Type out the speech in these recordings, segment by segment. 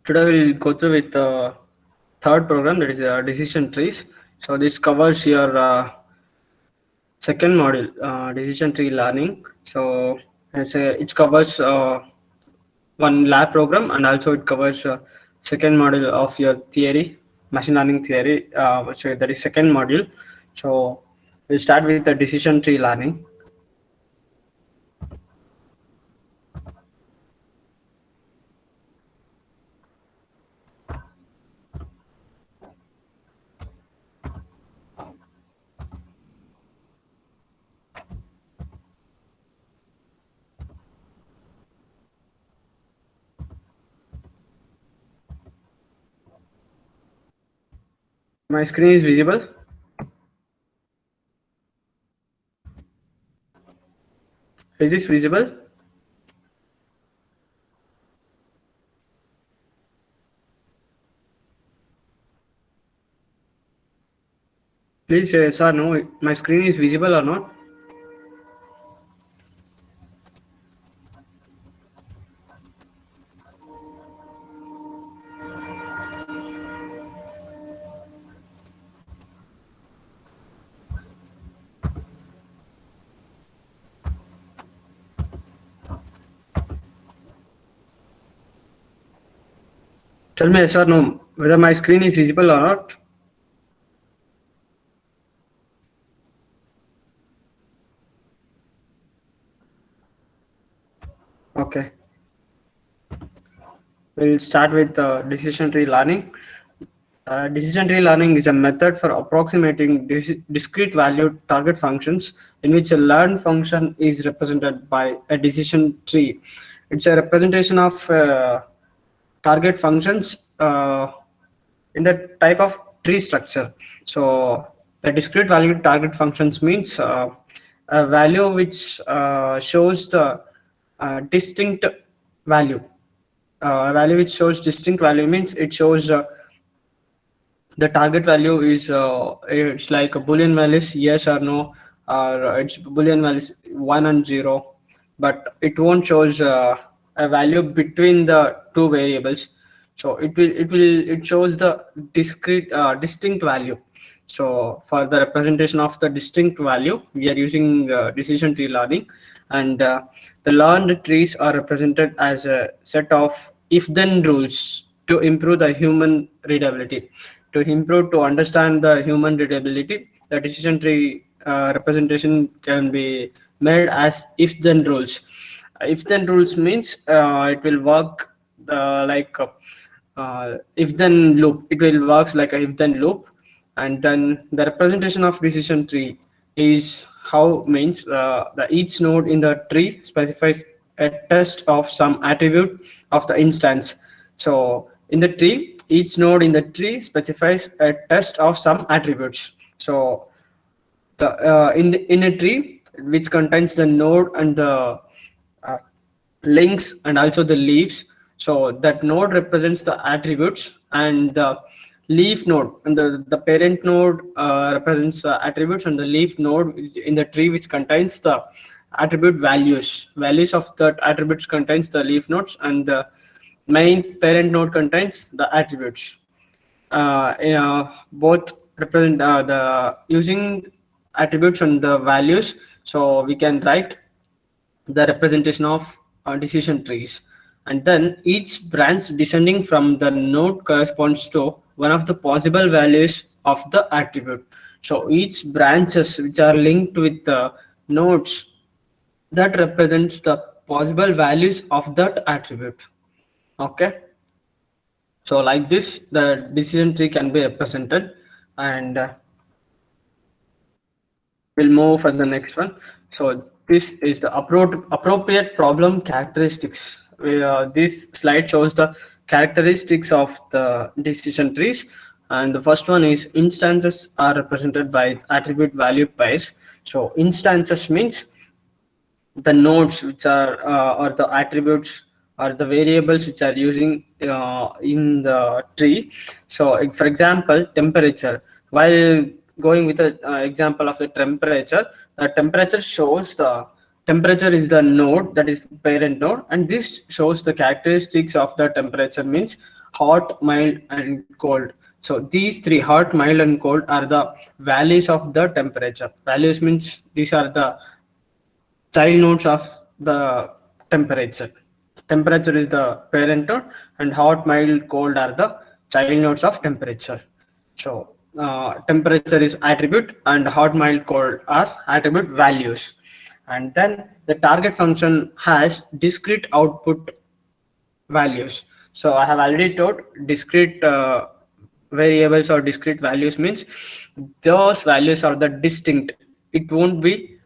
Today we'll go through with the third program, that is decision trees. So this covers your second module, decision tree learning. So it covers one lab program, and also it covers second module of your theory, machine learning theory. So that is second module. So we'll start with the decision tree learning. My screen is visible. Is this visible? Please say yes or no. My screen is visible or not? Tell me yes or no, whether my screen is visible or not. Okay. We'll start with decision tree learning. Decision tree learning is a method for approximating discrete valued target functions in which a learned function is represented by a decision tree. It's a representation of target functions in the type of tree structure. So the discrete valued target functions means a value which shows the distinct value. A value which shows distinct value means it shows the target value is it's like a boolean values yes or no, or it's boolean values 1 and 0, but it won't shows a value between the two variables. So it shows the discrete distinct value. So for the representation of the distinct value, we are using decision tree learning, and the learned trees are represented as a set of if-then rules to improve the human readability. To understand the human readability, the decision tree representation can be made as if-then rules. If-then rules means it will work like if-then loop. It will works like a if-then loop, and then the representation of decision tree is how means the each node in the tree specifies a test of some attribute of the instance. So in the tree, each node in the tree specifies a test of some attributes. So the in a tree which contains the node and the uh, links and also the leaves. So that node represents the attributes, and the leaf node and the parent node represents the attributes, and the leaf node is in the tree which contains the attribute values of that attributes contains the leaf nodes, and the main parent node contains the attributes. Both represent the using attributes and the values, so we can write the representation of decision trees, and then each branch descending from the node corresponds to one of the possible values of the attribute. So each branches which are linked with the nodes that represents the possible values of that attribute. Okay, so like this the decision tree can be represented, and we'll move for the next one. So this is the appropriate problem characteristics. This slide shows the characteristics of the decision trees, and the first one is instances are represented by attribute value pairs. So instances means the nodes which are or the attributes or the variables which are using in the tree. So for example, temperature. While going with the example of the temperature shows the temperature is the node, that is parent node, and this shows the characteristics of the temperature means hot, mild, and cold. So these three, hot, mild, and cold, are the values of the temperature. Values means these are the child nodes of the temperature. Temperature is the parent node, and hot, mild, cold are the child nodes of temperature. So temperature is attribute, and hot, mild, cold are attribute values. And then the target function has discrete output values. So I have already told discrete variables or discrete values means those values are the distinct. It won't be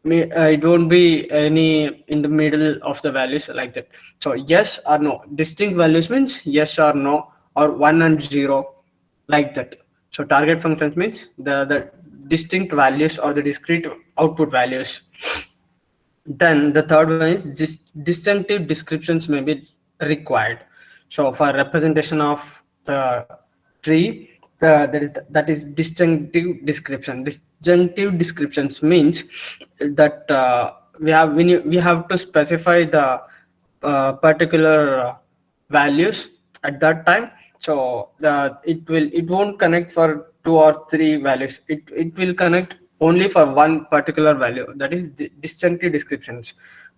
it won't be any in the middle of the values like that. So yes or no. Distinct values means yes or no, or 1 and 0, like that. So target functions means the distinct values or the discrete output values. Then the third one is disjunctive descriptions may be required. So for representation of the tree, that is disjunctive description. Disjunctive descriptions means that we have to specify the particular values at that time. So it won't connect for two or three values. It will connect only for one particular value, that is disjunctive descriptions.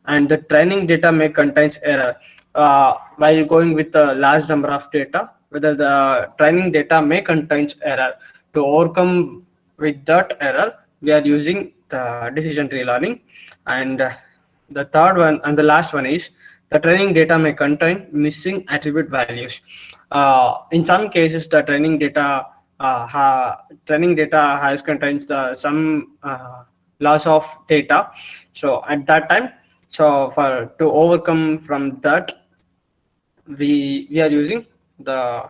And the training data may contains error while going with a large number of data, whether the training data may contains error. To overcome with that error, we are using the decision tree learning. And the third one and the last one is the training data may contain missing attribute values. In some cases, the training data has contains the some loss of data. So at that time, so for to overcome from that, we are using the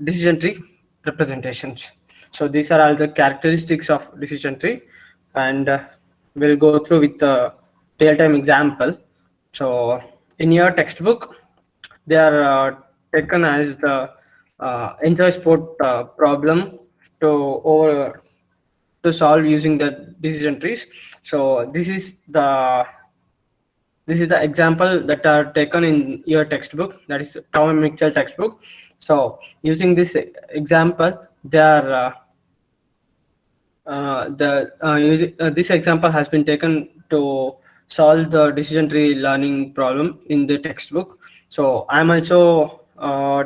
decision tree representations. So these are all the characteristics of decision tree, and we'll go through with the real-time example. So in your textbook, they are taken as the enjoy sport problem to over to solve using the decision trees. So this is the example that are taken in your textbook, that is Tom and Mitchell textbook. So using this example, they are this example has been taken to solve the decision tree learning problem in the textbook. So I'm also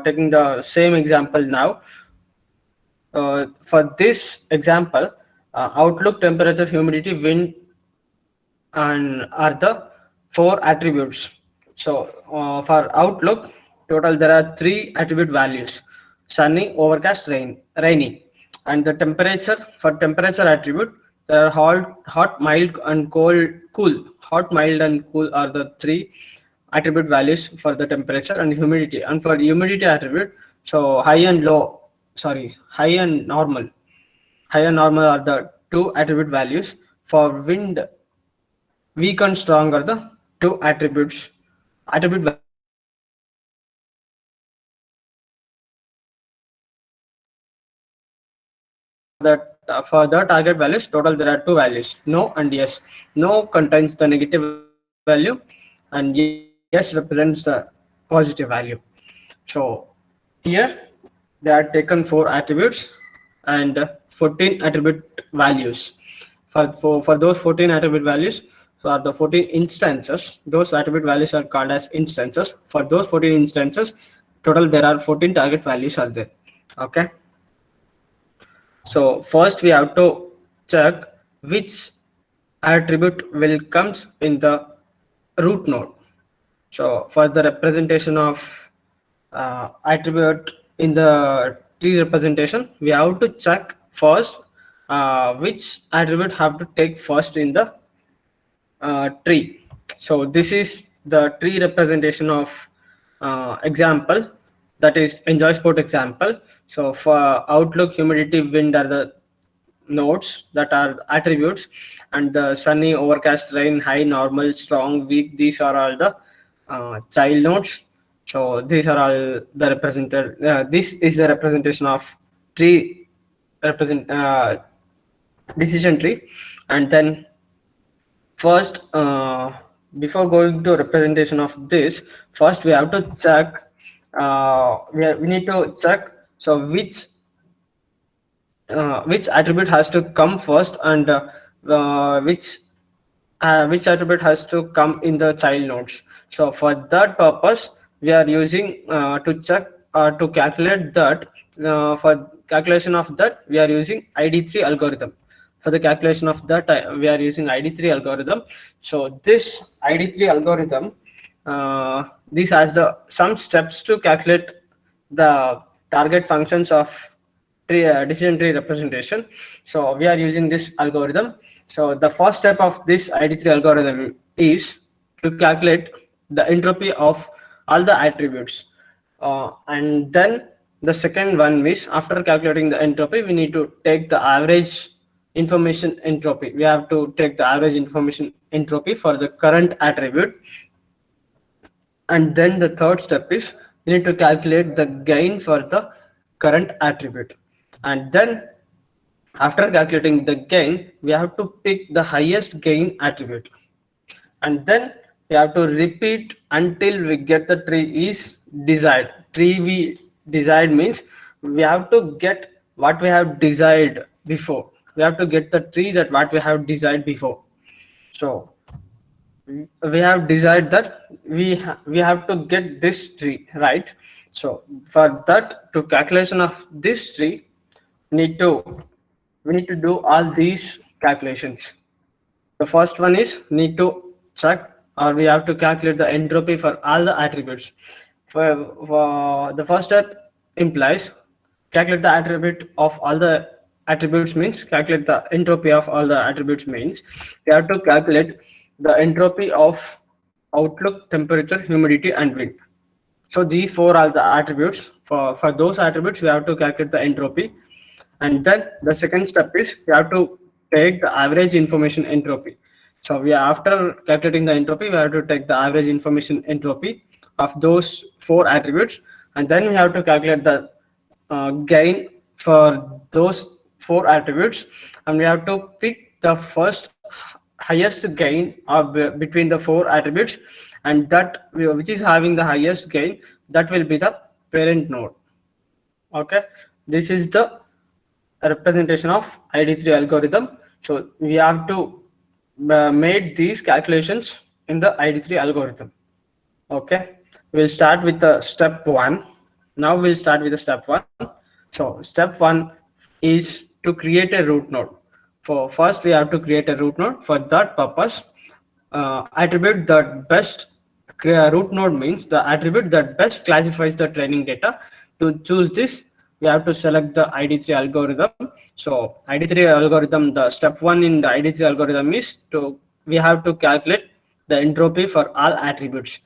taking the same example now. For this example, outlook, temperature, humidity, wind, and are the four attributes. So for outlook, total there are three attribute values: sunny, overcast, rainy. And the temperature, for temperature attribute, there are hot, mild, and cool. Hot, mild, and cool are the three attribute values for the temperature. And humidity, and for humidity attribute, so high and normal. High and normal are the two attribute values. For wind, weak and strong are the two attribute values. For the target values, total there are two values: no and yes. No contains the negative value, and yes represents the positive value. So here they are taken four attributes and 14 attribute values. For those 14 attribute values, so are the 14 instances. Those attribute values are called as instances. For those 14 instances, total there are 14 target values are there. Okay. So first we have to check which attribute will comes in the root node. So for the representation of attribute in the tree representation, we have to check first which attribute have to take first in the tree. So this is the tree representation of example, that is enjoy sport example. So for outlook, humidity, wind are the nodes that are attributes, and the sunny, overcast, rain, high, normal, strong, weak, these are all the child nodes. So these are all the represented. This is the representation of tree represent decision tree. And then first, before going to representation of this, first we have to check we need to check so which attribute has to come first, and which attribute has to come in the child nodes. So for that purpose, we are using to check to calculate that. For calculation of that, we are using ID3 algorithm. For the calculation of that, we are using ID3 algorithm. So this ID3 algorithm, this has the some steps to calculate the target functions of decision tree representation. So we are using this algorithm. So the first step of this ID3 algorithm is to calculate the entropy of all the attributes. And then the second one is, after calculating the entropy, we need to take the average information entropy. We have to take the average information entropy for the current attribute. And then the third step is we need to calculate the gain for the current attribute. And then after calculating the gain, we have to pick the highest gain attribute. And then we have to repeat until we get the tree is desired. Tree we desired means we have to get what we have desired before. We have to get the tree that what we have desired before. So we have decided that we have to get this tree, right? So for that, to calculation of this tree, need to we need to do all these calculations. The first one is need to check, or we have to calculate the entropy for all the attributes. For the first step implies calculate the attribute of all the attributes, means calculate the entropy of all the attributes means we have to calculate the entropy of outlook, temperature, humidity, and wind. So these four are the attributes. For those attributes, we have to calculate the entropy. And then the second step is we have to take the average information entropy. So we are, after calculating the entropy, we have to take the average information entropy of those four attributes, and then we have to calculate the gain for those four attributes, and we have to pick the first highest gain of between the four attributes, and that which is having the highest gain, that will be the parent node. Okay, this is the representation of ID3 algorithm. So we have to make these calculations in the ID3 algorithm. Okay, we'll start with the step one. Now we'll start with the step one. So step one is to create a root node. For first, we have to create a root node. For that purpose, attribute that best root node means the attribute that best classifies the training data. To choose this, we have to select the ID3 algorithm. So ID3 algorithm, the step one in the ID3 algorithm is to we have to calculate the entropy for all attributes.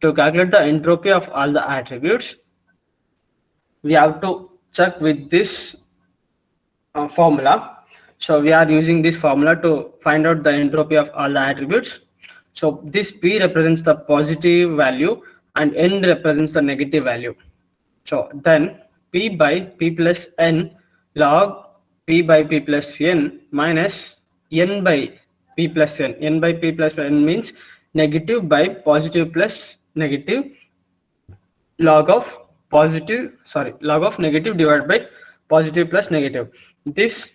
To calculate the entropy of all the attributes, we have to check with this formula. So we are using this formula to find out the entropy of all the attributes. So this P represents the positive value and N represents the negative value. So then P by P plus N log P by P plus N minus N by P plus N. N by P plus N means negative by positive plus negative, log of negative divided by positive plus negative. This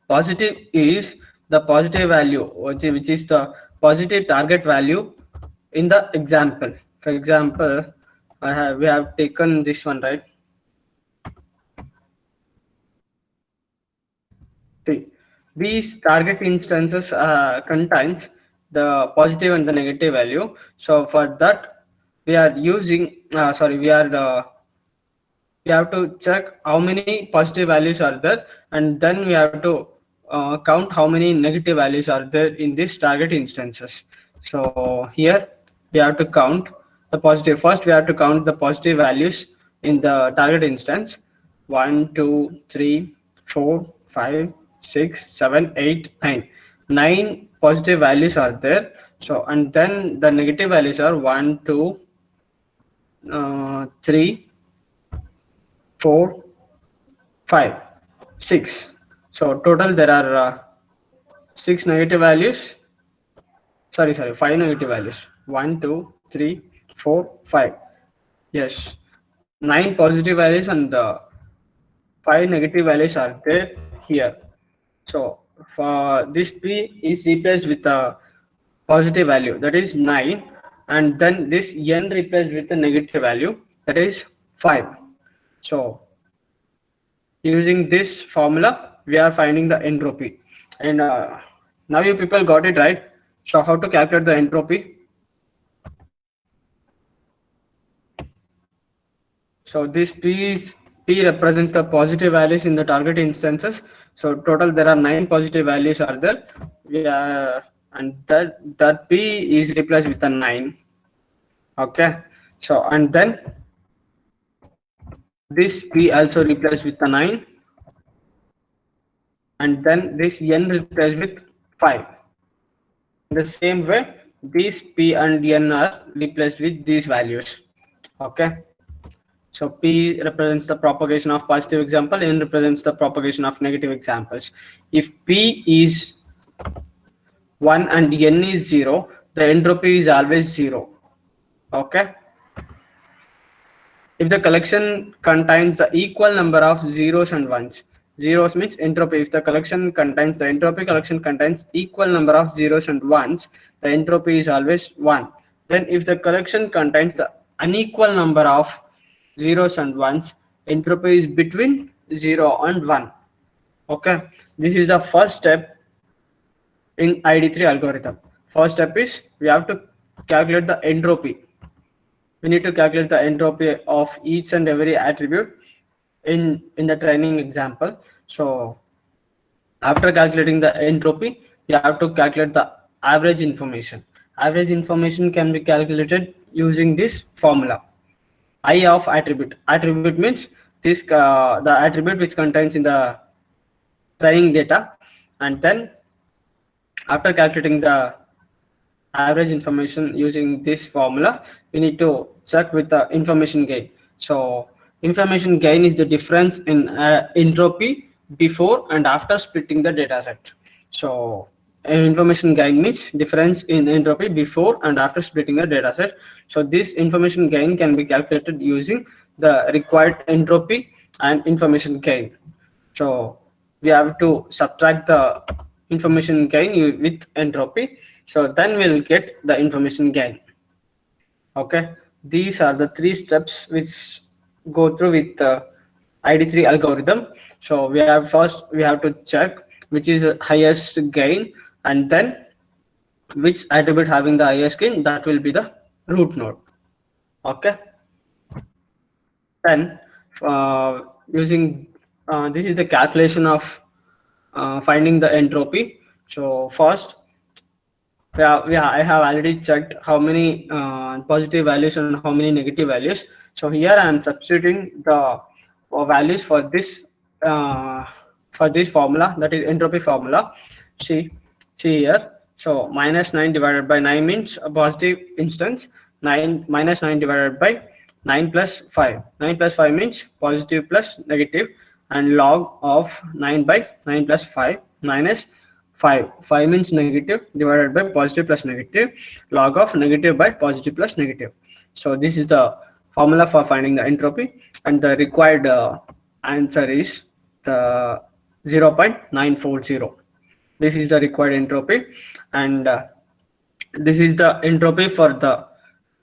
positive is the positive value, which is the positive target value in the example. For example, we have taken this one, right? See, these target instances contains the positive and the negative value. So for that, we are using we have to check how many positive values are there, and then we have to count how many negative values are there in this target instances. So here we have to count the positive. First, we have to count the positive values in the target instance: 1, 2, 3, 4, 5, 6, 7, 8, 9. 9 positive values are there. So, and then the negative values are 1, 2, 3, 4, 5, 6. So total there are 6 negative values. Sorry, 5 negative values. 1, 2, 3, 4, 5. Yes, 9 positive values and 5 negative values are there here. So for this p is replaced with a positive value, that is 9, and then this n replaced with a negative value, that is 5. So using this formula we are finding the entropy. And now you people got it right. So how to calculate the entropy? So this P represents the positive values in the target instances. So total there are 9 positive values are there. And that P is replaced with a 9. Okay. So and then this P also replaced with a 9, and then this N replaced with 5. In the same way, these P and N are replaced with these values. Okay. So P represents the propagation of positive example, N represents the propagation of negative examples. If P is 1 and N is 0, the entropy is always 0. Okay. If the collection contains the equal number of zeros and ones, zeros means entropy. If the collection contains the entropy collection contains equal number of zeros and ones, the entropy is always 1. Then if the collection contains the unequal number of zeros and ones, entropy is between 0 and 1. Okay, this is the first step in ID3 algorithm. First step is we have to calculate the entropy. We need to calculate the entropy of each and every attribute in the training example. So after calculating the entropy, you have to calculate the average information. Average information can be calculated using this formula. I of attribute. Attribute means this the attribute which contains in the training data, and then after calculating the average information using this formula, we need to check with the information gain. So information gain is the difference in entropy before and after splitting the data set. So information gain means difference in entropy before and after splitting the data set. So this information gain can be calculated using the required entropy and information gain. So we have to subtract the information gain with entropy. So then we'll get the information gain. Okay, these are the 3 steps which go through with the ID3 algorithm. So we have to check which is the highest gain, and then which attribute having the highest gain, that will be the root node. Okay, then using this is the calculation of finding the entropy. So first, I have already checked how many positive values and how many negative values. So here I am substituting the values for this formula, that is entropy formula. See here. So minus 9 divided by 9 means a positive instance. 9 minus 9 divided by 9 plus 5. 9 plus 5 means positive plus negative, and log of 9 by 9 plus 5 minus 5. 5 means negative divided by positive plus negative, log of negative by positive plus negative. So this is the formula for finding the entropy, and the required answer is the 0.940. This is the required entropy, and this is the entropy for the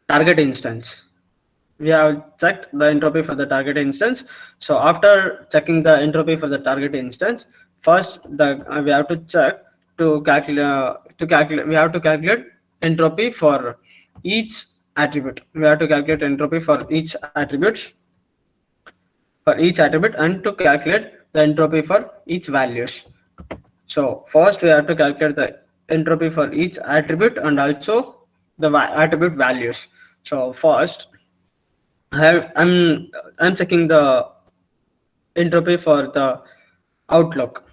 target instance. We have checked the entropy for the target instance. So after checking the entropy for the target instance, first we have to check to calculate we have to calculate entropy for each attribute. We have to calculate entropy for each attribute and to calculate the entropy for each values. So first we have to calculate the entropy for each attribute and also the attribute values. So first I'm checking the entropy for the outlook.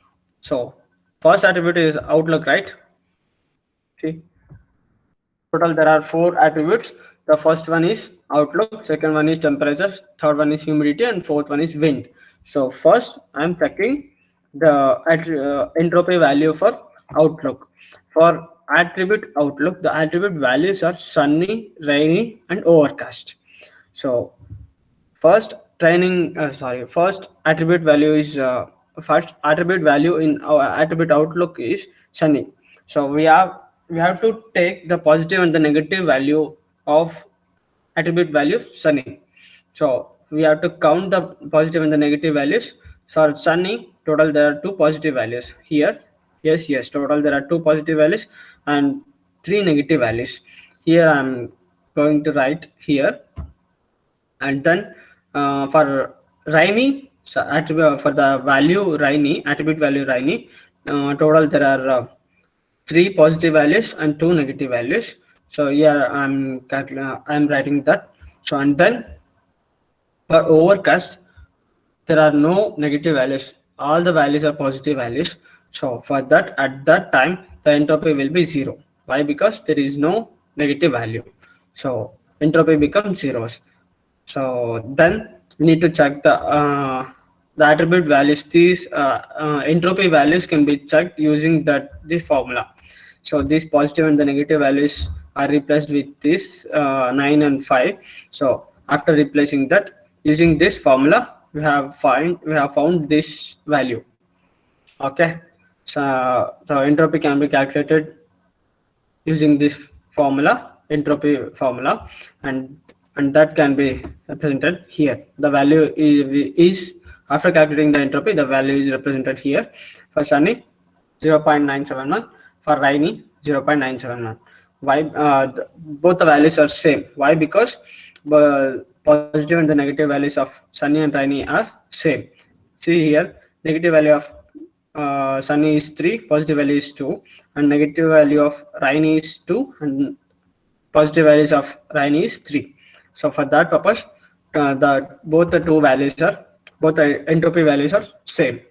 So first attribute is outlook, right? See, total there are 4 attributes. The first one is outlook, second one is temperature, third one is humidity, and fourth one is wind. So first I'm checking the entropy value for outlook. For attribute outlook, the attribute values are sunny, rainy, and overcast. So First first attribute value is first attribute value in our attribute outlook is sunny. So we have to take the positive and the negative value of attribute value sunny. So we have to count the positive and the negative values. So sunny, total there are two positive values here. Yes, total there are two positive values and three negative values. Here I'm going to write here. And then for rainy, so attribute for the value rainy, attribute value rainy, total there are three positive values and two negative values. So here I'm writing that. So and then for overcast, there are no negative values. All the values are positive values. So for that, at that time, the entropy will be zero. Why? Because there is no negative value. So entropy becomes zeros. So then we need to check the attribute values. These entropy values can be checked using this formula. So these positive and the negative values are replaced with this 9 and 5. So after replacing that using this formula, we have found this value. Okay. So entropy can be calculated using this formula, entropy formula, and that can be represented here. The value is after calculating the entropy, the value is represented here. For sunny, 0.971, for rainy, 0.971. Why? Both the values are same. Why? Because positive and the negative values of sunny and rainy are same. See here, negative value of sunny is 3, positive value is 2, and negative value of rainy is 2, and positive values of rainy is 3. So for that purpose, both the two values are, both the entropy values are same.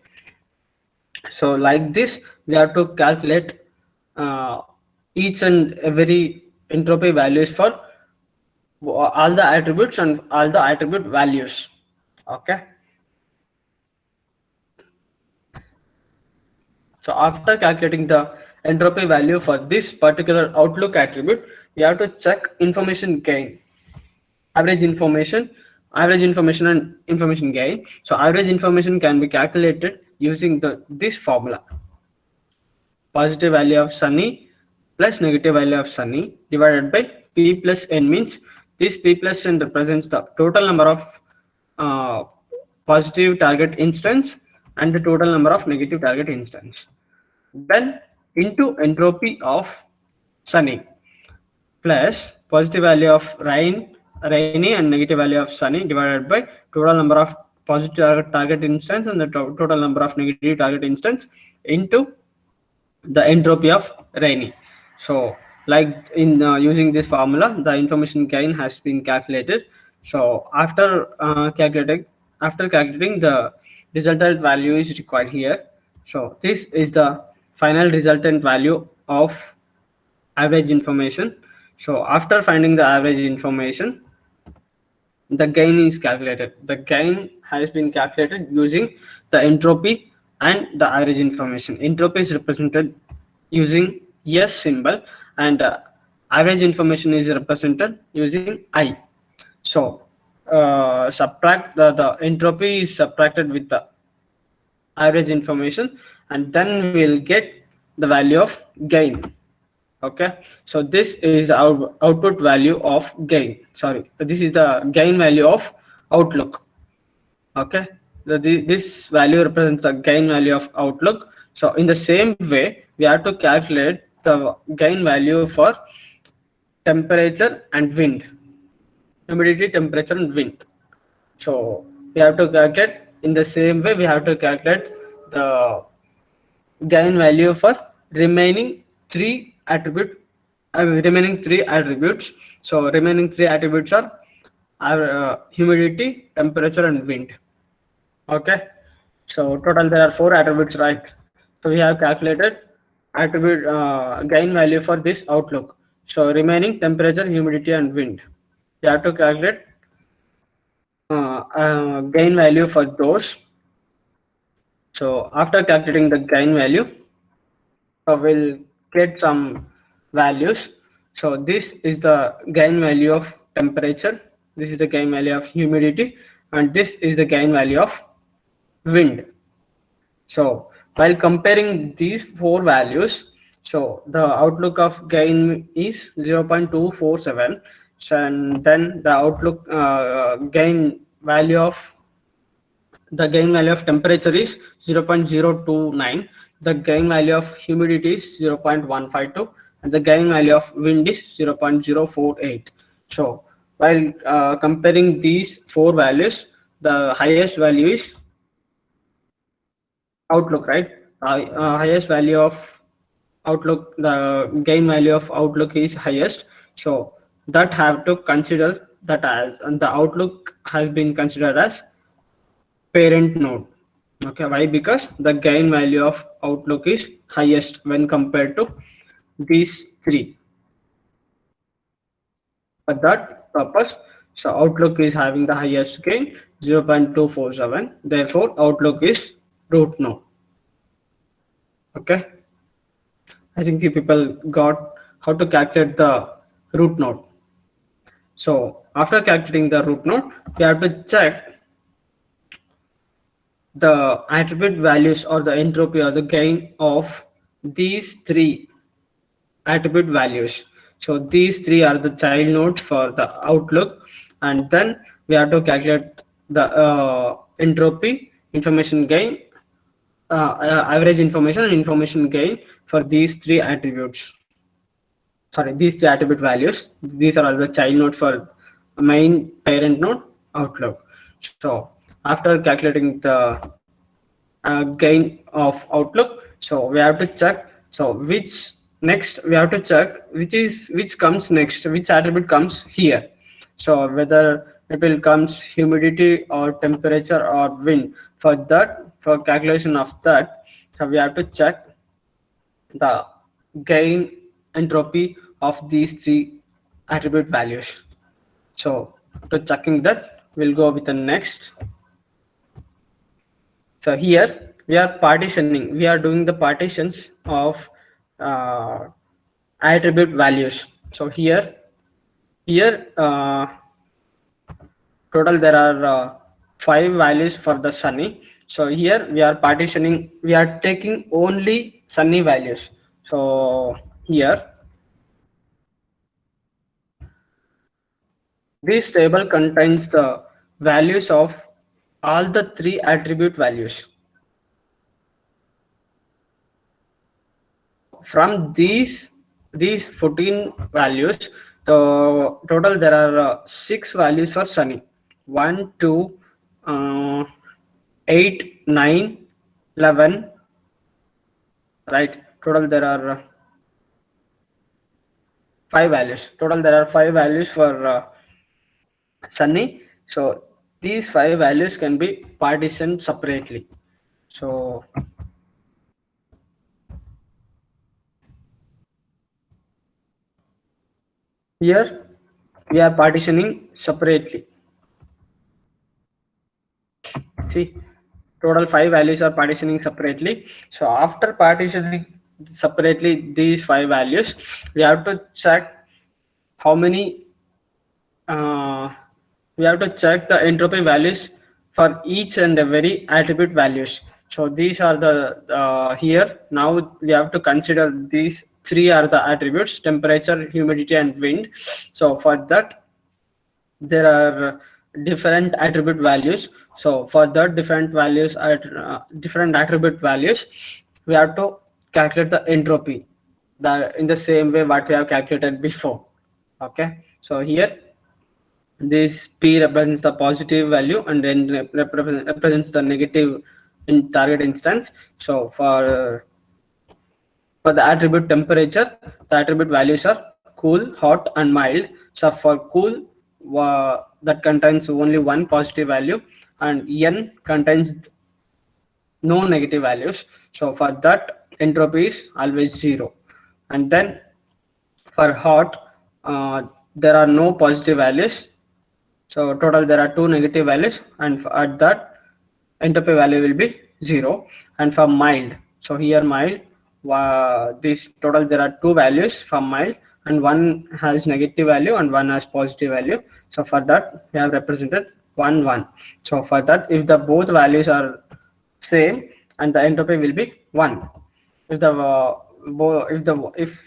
So like this, we have to calculate uh, each and every entropy values for all the attributes and all the attribute values. Okay. So after calculating the entropy value for this particular outlook attribute, we have to check information gain, average information and information gain. So average information can be calculated using this formula. Positive value of sunny plus negative value of sunny divided by p plus n, means this p plus n represents the total number of uh, positive target instance and the total number of negative target instance. Then into entropy of sunny plus positive value of rainy and negative value of sunny divided by total number of positive target instance and the total number of negative target instance into the entropy of rainy. So like in using this formula, the information gain has been calculated. So after calculating the resultant value is required here. So this is the final resultant value of average information. So after finding the average information, the gain is calculated. The gain has been calculated using the entropy and the average information. Entropy is represented using S symbol, and average information is represented using I. So subtract the entropy is subtracted with the average information, and then we'll get the value of gain. Okay, so this is our output value of gain. Sorry, this is the gain value of outlook. Okay, this value represents the gain value of outlook. So in the same way, we have to calculate the gain value for temperature and wind, humidity, temperature and wind. So we have to calculate in the same way. We have to calculate the gain value for remaining three attributes. So remaining three attributes are humidity, temperature and wind. Okay, so total there are four attributes, right? So we have calculated attribute gain value for this outlook. So remaining temperature, humidity and wind, you have to calculate gain value for those. So after calculating the gain value, we'll get some values. So this is the gain value of temperature, this is the gain value of humidity, and this is the gain value of wind. So while comparing these four values, so the outlook of gain is 0.247, and then the outlook gain value of temperature is 0.029, the gain value of humidity is 0.152, and the gain value of wind is 0.048. So while comparing these four values, the highest value is outlook, right? Highest value of outlook, the gain value of outlook is highest. So that have to consider that as, and the outlook has been considered as parent node. Okay, why? Because the gain value of outlook is highest when compared to these three. For that purpose, so outlook is having the highest gain 0.247. Therefore, outlook is root node. Okay, I think you people got how to calculate the root node. So after calculating the root node, we have to check the attribute values or the entropy or the gain of these three attribute values. So these three are the child nodes for the outlook, and then we have to calculate the entropy, information gain, average information and information gain for these three attributes. Sorry, these three attribute values. These are all the child node for main parent node outlook. So after calculating the gain of outlook, so we have to check, so which next we have to check which comes next, which attribute comes here. So whether it will comes humidity or temperature or wind. For that, for calculation of that, so we have to check the gain entropy of these three attribute values. So to checking that, we'll go with the next. So here we are partitioning, we are doing the partitions of attribute values. So here total there are 5 values for the sunny. So here we are partitioning, we are taking only sunny values. So here this table contains the values of all the 3 attribute values. From these 14 values, the total there are 6 values for sunny. 1, 2, 8, 9, 11. Right. Total there are 5 values. Total there are 5 values for sunny. So these 5 values can be partitioned separately. So here we are partitioning separately. See, total 5 values are partitioning separately. So after partitioning separately these 5 values, we have to check how many we have to check the entropy values for each and every attribute values. So these are the here now we have to consider these 3 are the attributes: temperature, humidity and wind. So for that there are different attribute values. So for the different values at different attribute values, we have to calculate the entropy in the same way what we have calculated before. Okay, so here this P represents the positive value and then represents the negative in target instance. So for the attribute temperature, the attribute values are cool, hot and mild. So for cool, that contains only one positive value, and N contains no negative values. So for that, entropy is always 0. And then for hot, there are no positive values. So total there are 2 negative values, and at that entropy value will be 0. And for mild, so here mild, this total there are 2 values for mild, and one has negative value and one has positive value. So for that we have represented 1 1. So for that, if the both values are same, and the entropy will be 1. If the if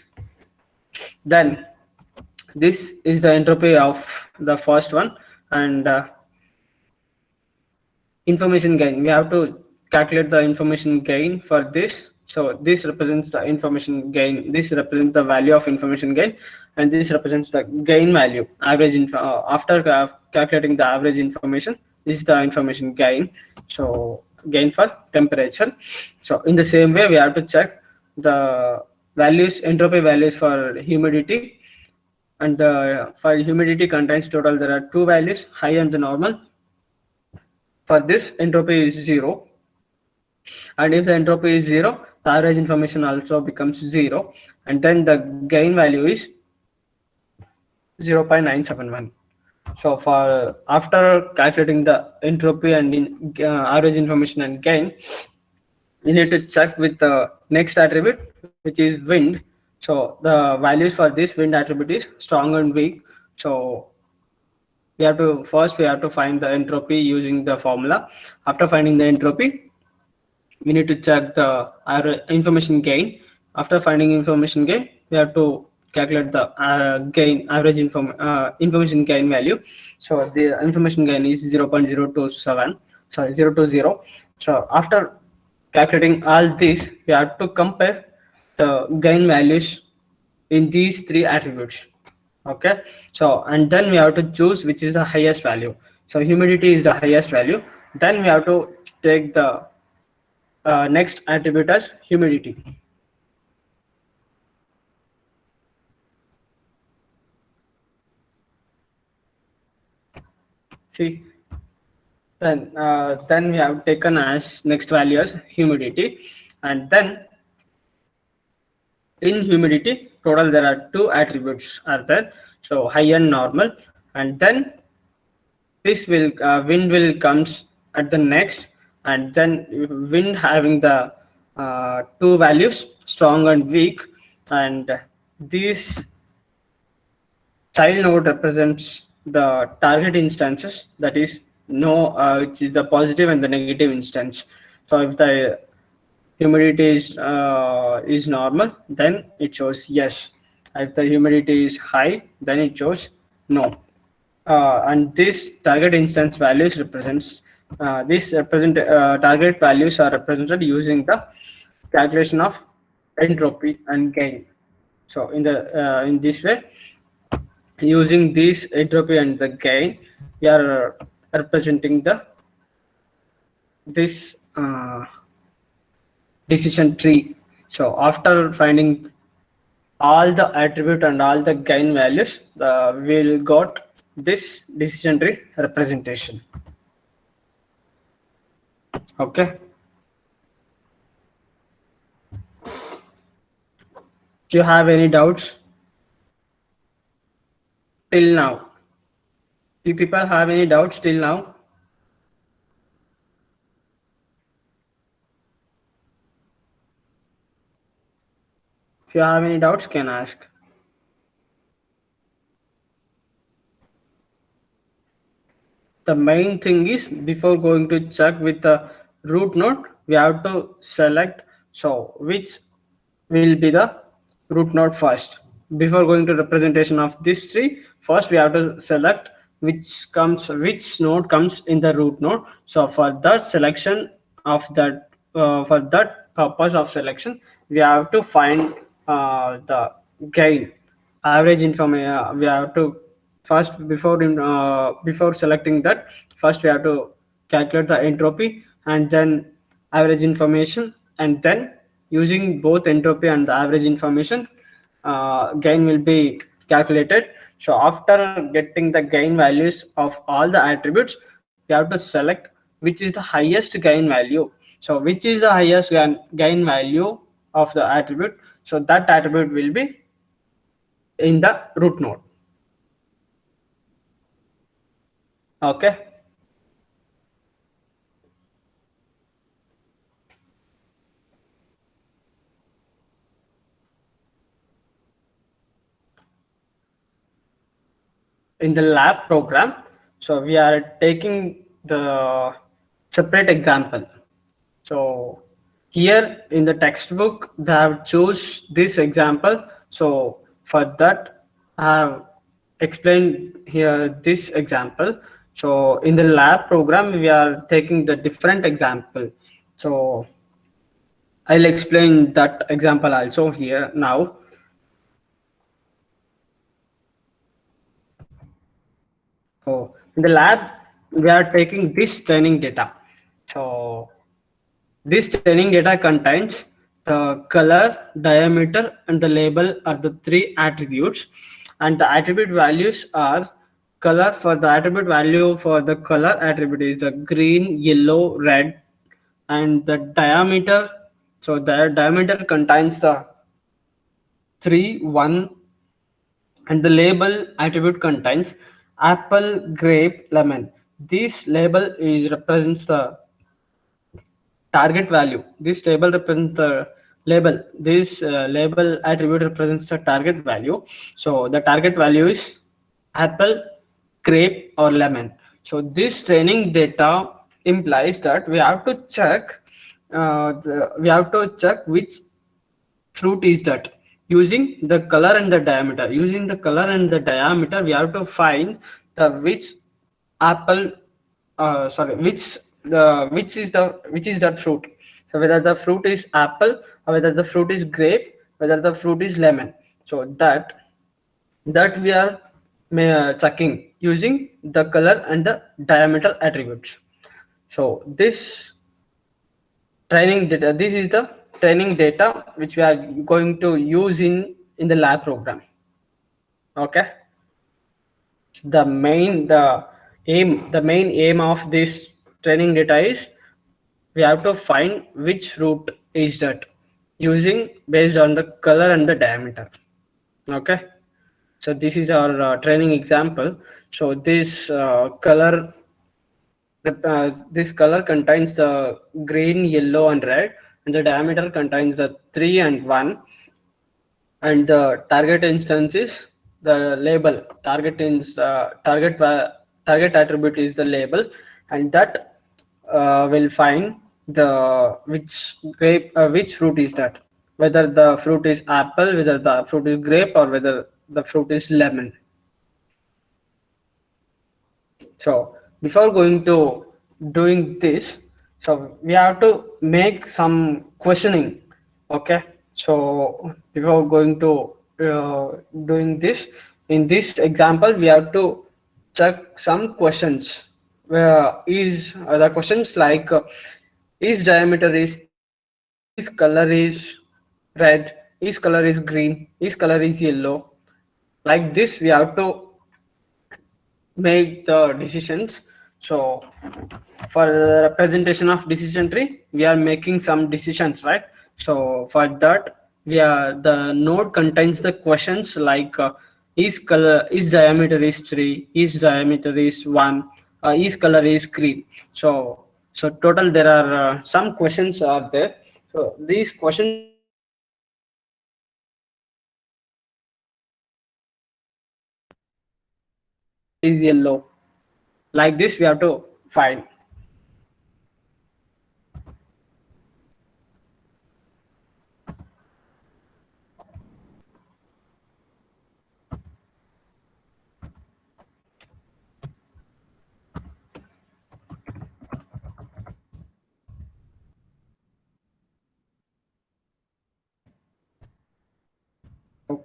then this is the entropy of the first one. And information gain, we have to calculate the information gain for this. So this represents the information gain, this represents the value of information gain, and this represents the gain value, average after calculating the average information, this is the information gain. So gain for temperature. So in the same way, we have to check the values, entropy values for humidity. And for humidity contains total, there are two values, high and the normal. For this, entropy is 0, and if the entropy is 0, the average information also becomes 0, and then the gain value is 0.971. So for after calculating the entropy and average information and gain, we need to check with the next attribute, which is wind. So the values for this wind attribute is strong and weak. So we have to find the entropy using the formula. After finding the entropy, we need to check the information gain. After finding information gain, we have to calculate the gain, average information gain value. So the information gain is 0.027, sorry, 020. So after calculating all this, we have to compare the gain values in these three attributes. Okay, so and then we have to choose which is the highest value. So humidity is the highest value. Then we have to take the next attribute as humidity. See, then we have taken as next value as humidity, and then in humidity total there are two attributes are there. So high and normal, and then this will wind will comes at the next, and then wind having the two values, strong and weak, and these child node represents the target instances, that is no, which is the positive and the negative instance. So if the humidity is normal, then it shows yes. If the humidity is high, then it shows no. And this target instance values represents this represent target values are represented using the calculation of entropy and gain. So in this way, using this entropy and the gain, we are representing the this decision tree. So after finding all the attribute and all the gain values, we'll got this decision tree representation. Okay, do you have any doubts till now? Do people have any doubts till now? If you have any doubts, can ask. The main thing is, before going to check with the root node, we have to select, so which will be the root node first. Before going to representation of this tree, first we have to select which node comes in the root node. So for that selection of that, for that purpose of selection, we have to find the gain, average information. We have to first, before selecting that, first we have to calculate the entropy and then average information, and then using both entropy and the average information, gain will be calculated. So after getting the gain values of all the attributes, we have to select which is the highest gain value. So which is the highest gain value of the attribute, so that attribute will be in the root node. Okay, in the lab program, So we are taking the separate example. So here in the textbook, they have choose this example. So for that, I have explained here this example. So in the lab program, we are taking the different example. So I'll explain that example also here now. So in the lab, we are taking this training data. So this training data contains the color, diameter, and the label are the three attributes, and the attribute values are color. For the attribute value for the color attribute is the green, yellow, red, and the diameter. So the diameter contains the 3, 1, and the label attribute contains apple, grape, lemon. This label is represents the target value. This table represents the label. This label attribute represents the target value. So the target value is apple, grape, or lemon. So this training data implies that we have to check which fruit is that using the color and the diameter. Using the color and the diameter, we have to find the which apple, sorry, which is that fruit. So whether the fruit is apple, or whether the fruit is grape, whether the fruit is lemon. So that we are checking using the color and the diameter attributes. So this is the training data which we are going to use in the lab program. Okay, the main aim of this training data is we have to find which fruit is that using based on the color and the diameter. Okay, so this is our training example. So this color contains the green, yellow, and red, and the diameter contains the 3 and 1, and the target instance is the label. Target attribute is the label, and that will find the which fruit is that, whether the fruit is apple, whether the fruit is grape, or whether the fruit is lemon. So before going to doing this, so we have to make some questioning. Okay. So before going to doing this, in this example, we have to check some questions. Where is the questions like is diameter is 3, is color is red, is color is green, is color is yellow. Like this, we have to make the decisions. So for the representation of decision tree, we are making some decisions, right? So for that, the node contains the questions like is diameter is 3, is diameter is 1, is color is green. So total there are some questions are there. So these questions we have to is yellow. Like this, we have to find.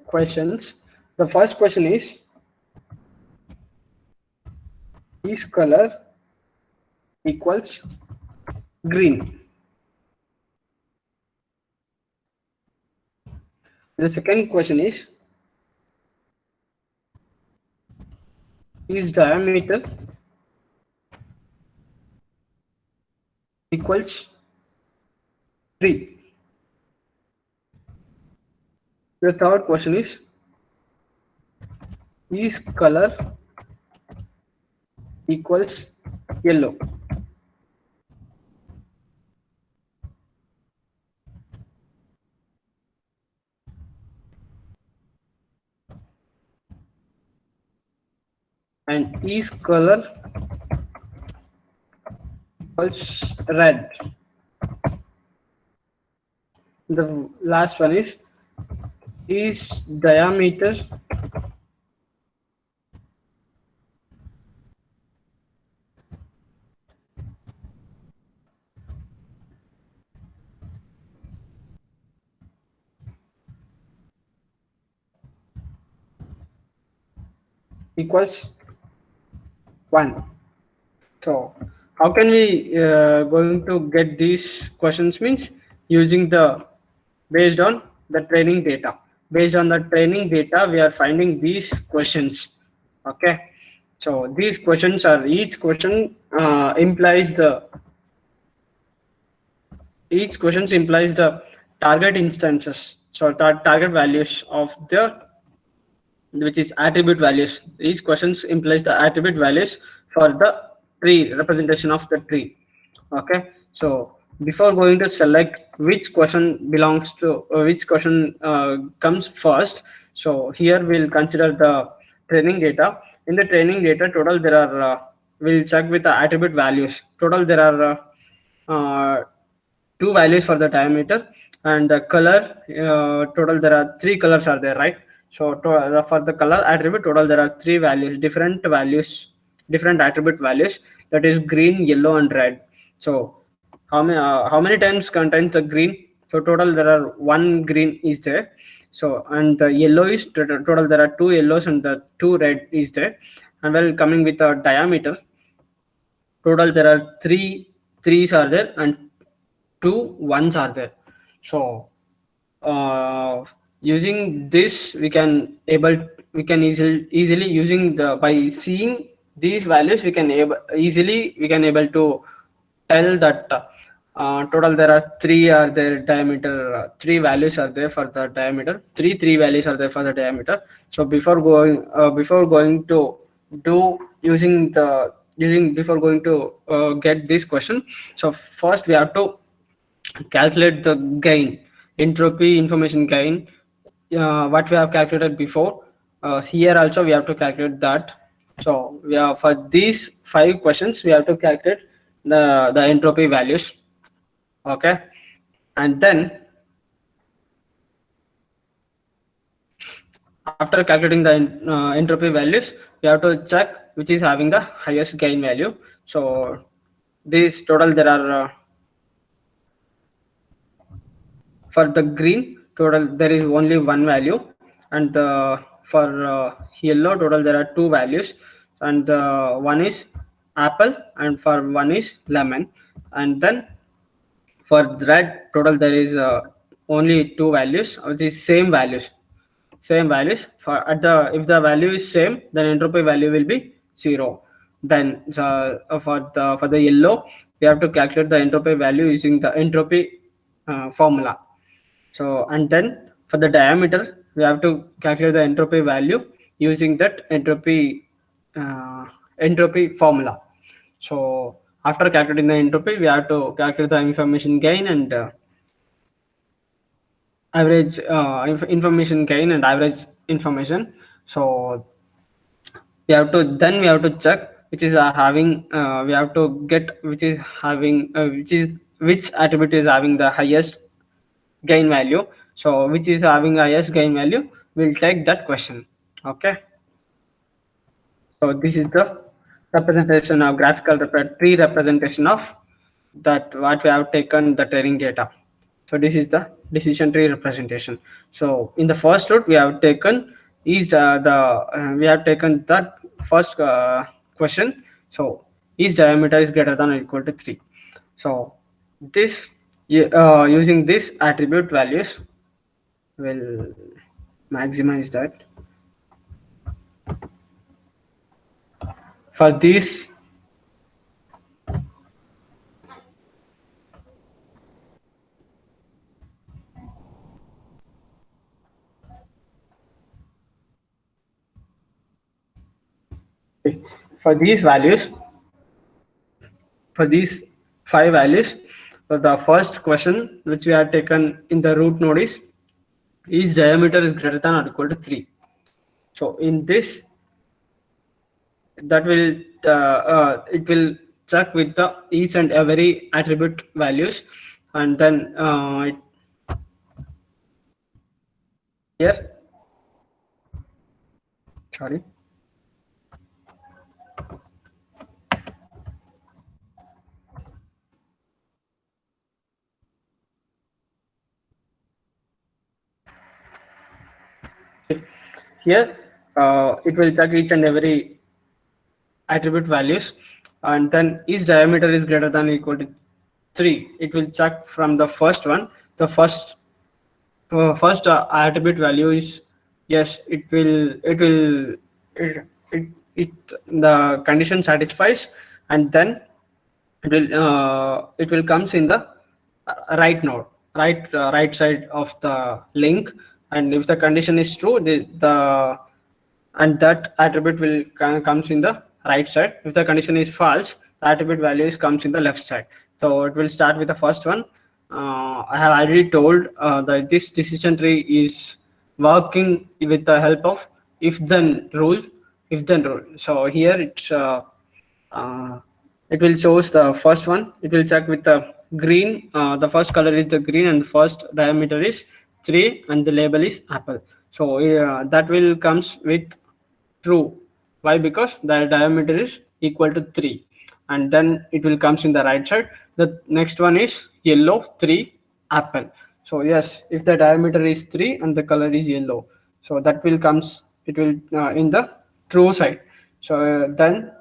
Questions. The first question is color equals green. The second question is diameter equals 3. The third question is color equals yellow. and each color equals red. The last one is diameter equals 1. So how can we going to get these questions means using the based on the training data. Based on the training data, we are finding these questions. Okay. So these questions are each question implies the each questions implies the target instances. So the target values of the which is attribute values. Each questions implies the attribute values for the tree representation of the tree. Okay, so before going to select which question belongs to which question comes first, so here we'll consider the training data. In the training data, total there are we'll check with the attribute values. Total there are two values for the diameter and the color. Total there are three colors are there, right? So for the color attribute, total there are three values, different attribute values, that is green, yellow and red. So how many times contains the green? So total there are one green is there. So and the yellow is total there are two yellows and the two red is there. And well, coming with the diameter, total there are three threes are there and two ones are there. So using this we can easily using the by seeing these values we can able to tell that total there are three are there diameter, three values are there for the diameter, three values are there for the diameter. So before going to do using the using before going to get this question, so first we have to calculate the gain, entropy information gain, what we have calculated before. Here also we have to calculate that. So we have for these five questions we have to calculate the entropy values. Okay, and then after calculating the entropy values, we have to check which is having the highest gain value. So this total there are for the green total there is only one value, and for yellow total there are two values, and one is apple and for one is lemon. And then for red total there is only two values, which is same values for at the if the value is same, then entropy value will be 0. Then for the yellow we have to calculate the entropy value using the entropy formula. So and then for the diameter we have to calculate the entropy value using that entropy formula. So after calculating the entropy we have to calculate the information gain and average information gain and average information. So we have to check which is having we have to get which is having which attribute is having the highest gain value. So which is having highest gain value, we'll take that question. Okay, so this is the representation of tree representation of that what we have taken the training data. So this is the decision tree representation. So in the first route we have taken is we have taken that first question. So each diameter is greater than or equal to 3. So this using this attribute values will maximize that for this. For these values, for these five values, for the first question which we have taken in the root node is each diameter is greater than or equal to 3. So in this that will it will check with the each and every attribute values, and then here, sorry, here it will check each and every attribute values, and then each diameter is greater than or equal to 3. It will check from the first one. The first attribute value is yes, it the condition satisfies, and then it will comes in the right node, right side of the link. And if the condition is true, the and that attribute will comes in the right side. If the condition is false, the attribute value is comes in the left side. So it will start with the first one. I have already told that this decision tree is working with the help of if then rule. If then rule. So here uh, it will shows the first one. It will check with the green. The first color is the green, and first diameter is 3, and the label is apple. So that will comes with true. Why? Because the diameter is equal to 3, and then it will comes in the right side. The next one is yellow 3 apple. So yes, if the diameter is 3 and the color is yellow, so that will comes, it will in the true side. So then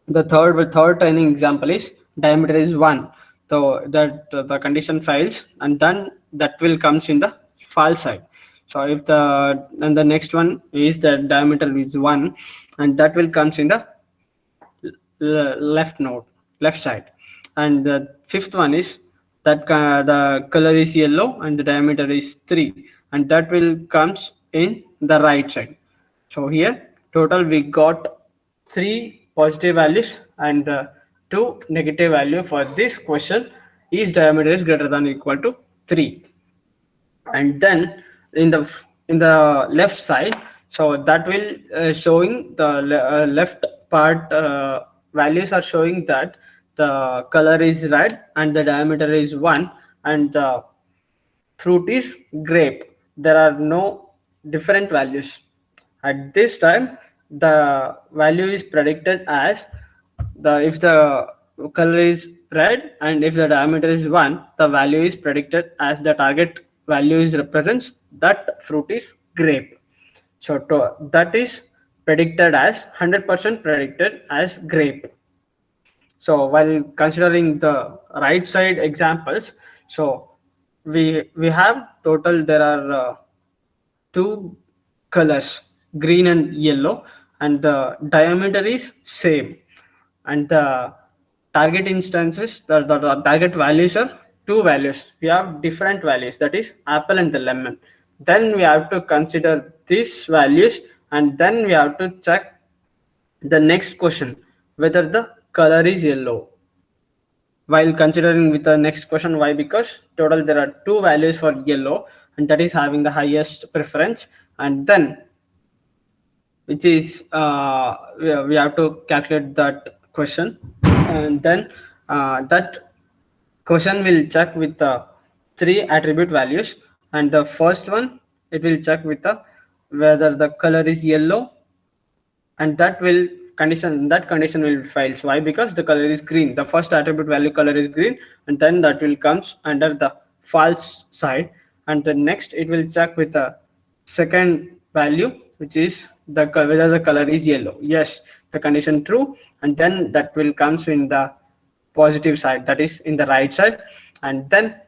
the third training example is diameter is 1. So that the condition fails, and then that will comes in the false side. So if the and the next one is the diameter is 1, and that will comes in the left node, left side. And the fifth one is that the color is yellow and the diameter is 3, and that will comes in the right side. So here total we got 3 positive values and 2 negative value for this question. Each diameter is greater than or equal to 3. And then in the left side, so that will showing the left part values are showing that the color is red and the diameter is 1, and the fruit is grape. There are no different values. At this time, the value is predicted as the if the color is red and if the diameter is 1, the value is predicted as the target value is represents that fruit is grape. So that is predicted as 100% predicted as grape. So while considering the right side examples, so we have total there are two colors, green and yellow, and the diameter is same, and the target instances, the target values are two values. We have different values, that is apple and the lemon. Then we have to consider these values, and then we have to check the next question whether the color is yellow. While considering with the next question, why? Because total there are two values for yellow, and that is having the highest preference. And then which is we have to calculate that question, and then that question will check with the three attribute values. And the first one, it will check with the whether the color is yellow, and that condition will fails. Why? Because the color is green, the first attribute value color is green, and then that will comes under the false side. And the next it will check with the second value, which is whether the color is yellow. Yes, the condition true, and then that will comes in the positive side, that is in the right side. And then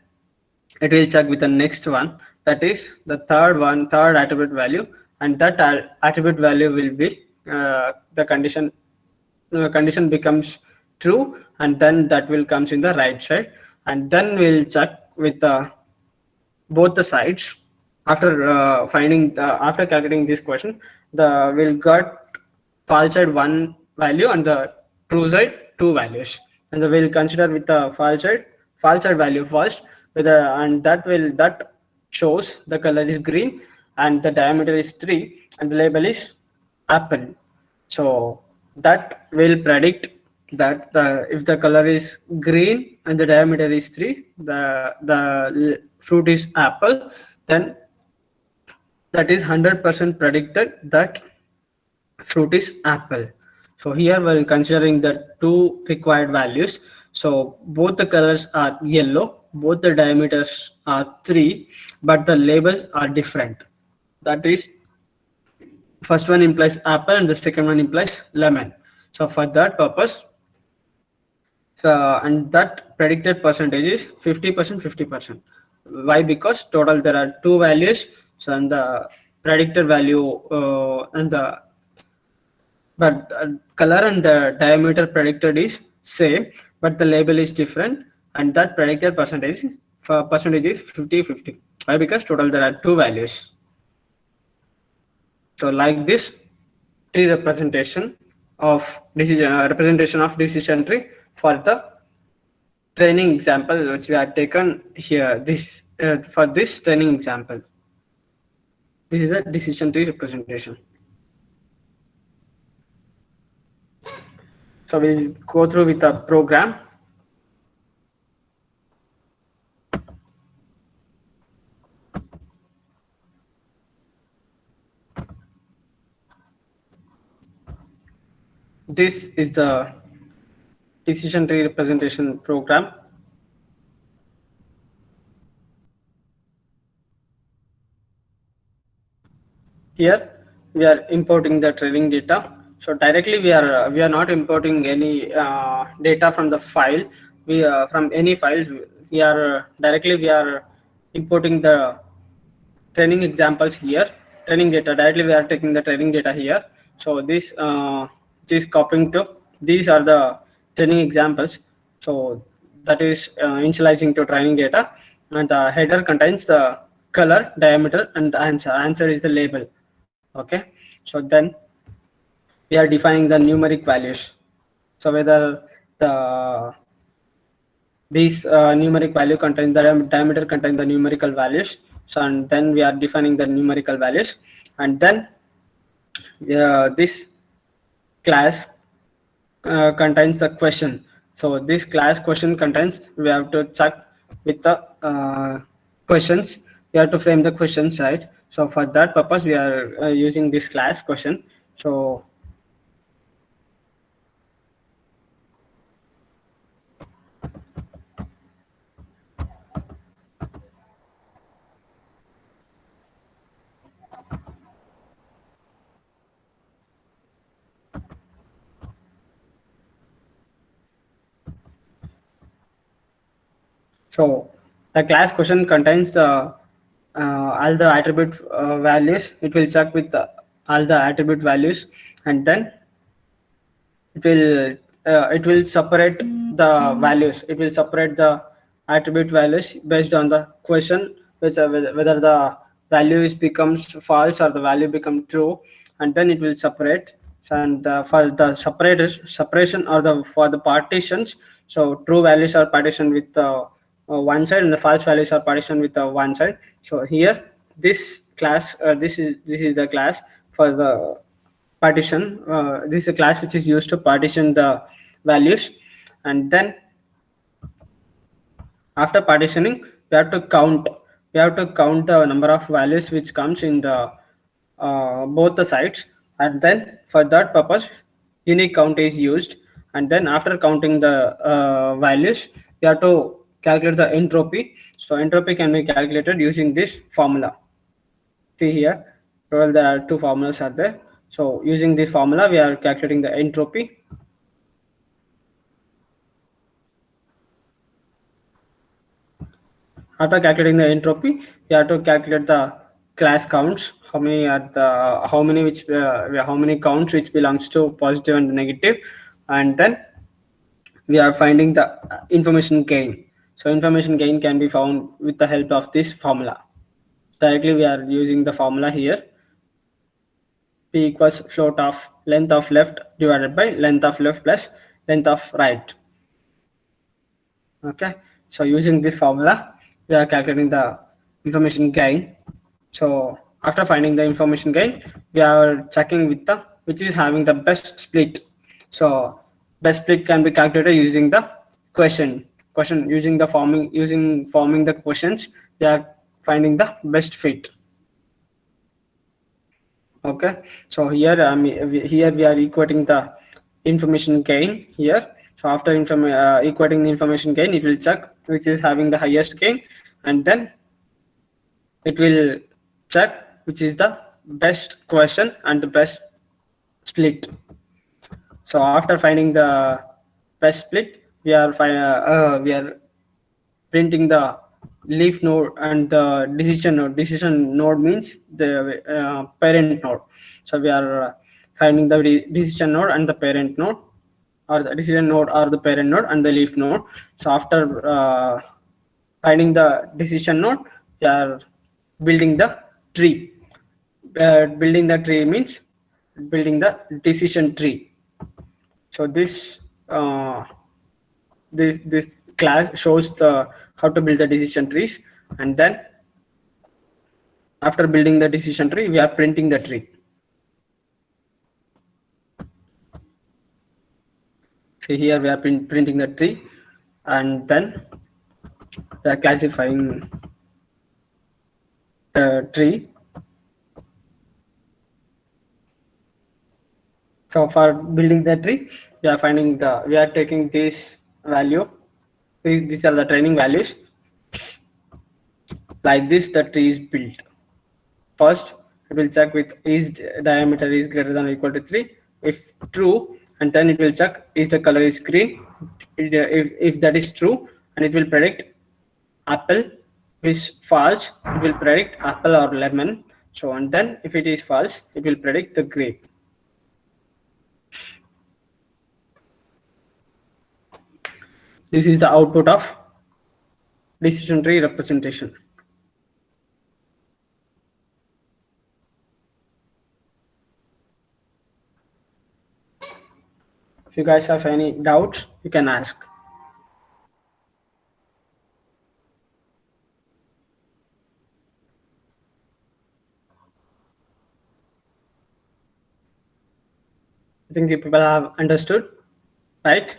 it will check with the next one, that is the third attribute value, and that attribute value will be the condition becomes true, and then that will comes in the right side. And then we'll check with both the sides. After after calculating this question, the will got false side one value and the true side two values. And the will consider with the false side value first with the, and that shows the color is green and the diameter is 3 and the label is apple. So that will predict that if the color is green and the diameter is 3, the fruit is apple, then that is 100% predicted that fruit is apple. So here we're considering the two required values. So both the colors are yellow, both the diameters are 3, but the labels are different. That is, first one implies apple and the second one implies lemon. So for that purpose, and that predicted percentage is 50%, 50%. Why? Because total there are two values. So and the predicted value and the but color and the diameter predicted is same, but the label is different, and that predicted percentage is 50-50. Why? Because total there are two values. So like this tree representation of decision tree for the training example which we have taken here. This for this training example, this is a decision tree representation. So we'll go through with the program. This is the decision tree representation program. Here we are importing the training data. So directly we are not importing any data from the file. We from any files we are directly we are importing the training examples here. Training data directly we are taking the training data here. So this copying to these are the training examples. So that is initializing to training data, and the header contains the color, diameter, and the answer. Answer is the label. Okay, so then we are defining the numeric values. So whether the these numeric value contain the diameter contain the numerical values. So and then we are defining the numerical values, and then this class contains the question. So this class question contains, we have to check with the questions. We have to frame the questions, right? So for that purpose we are using this class question. So So the class question contains the all the attribute values. It will check with all the attribute values, and then it will separate the values. It will separate the attribute values based on the question, which whether the value is becomes false or the value become true, and then it will separate. And for the separation or the for the partitions, so true values are partitioned with one side, and the false values are partitioned with one side. So here this class this is the class for the partition. This is a class which is used to partition the values, and then after partitioning we have to count the number of values which comes in the both the sides, and then for that purpose unique count is used. And then after counting the values, we have to calculate the entropy. So entropy can be calculated using this formula. See here, well, there are two formulas are there. So using this formula we are calculating the entropy. After calculating the entropy, we have to calculate the class counts. How many are the how many counts which belongs to positive and negative, and then we are finding the information gain. So information gain can be found with the help of this formula. Directly we are using the formula here. P equals float of length of left divided by length of left plus length of right. Okay, so using this formula we are calculating the information gain. So after finding the information gain, we are checking with the which is having the best split. So best split can be calculated using the question using the forming the questions. We are finding the best fit. Okay, so here here we are equating the information gain here. So after equating the information gain, it will check which is having the highest gain, and then it will check which is the best question and the best split. So after finding the best split, we are printing the leaf node and the decision node. Decision node means the parent node. So we are finding the decision node and the parent node, or the decision node or the parent node and the leaf node. So after finding the decision node, we are building the tree. Building the tree means building the decision tree. So this class shows the how to build the decision trees, and then after building the decision tree, we are printing the tree. See here we are printing the tree, and then we are classifying the tree. So for building the tree, we are taking this value. These are the training values. Like this, the tree is built. First, it will check with is diameter is greater than or equal to 3. If true, and then it will check is the color is green. If that is true, and it will predict apple. If false, it will predict apple or lemon. So, and then if it is false, it will predict the grape. This is the output of decision tree representation. If you guys have any doubts, you can ask. I think you people have understood, right?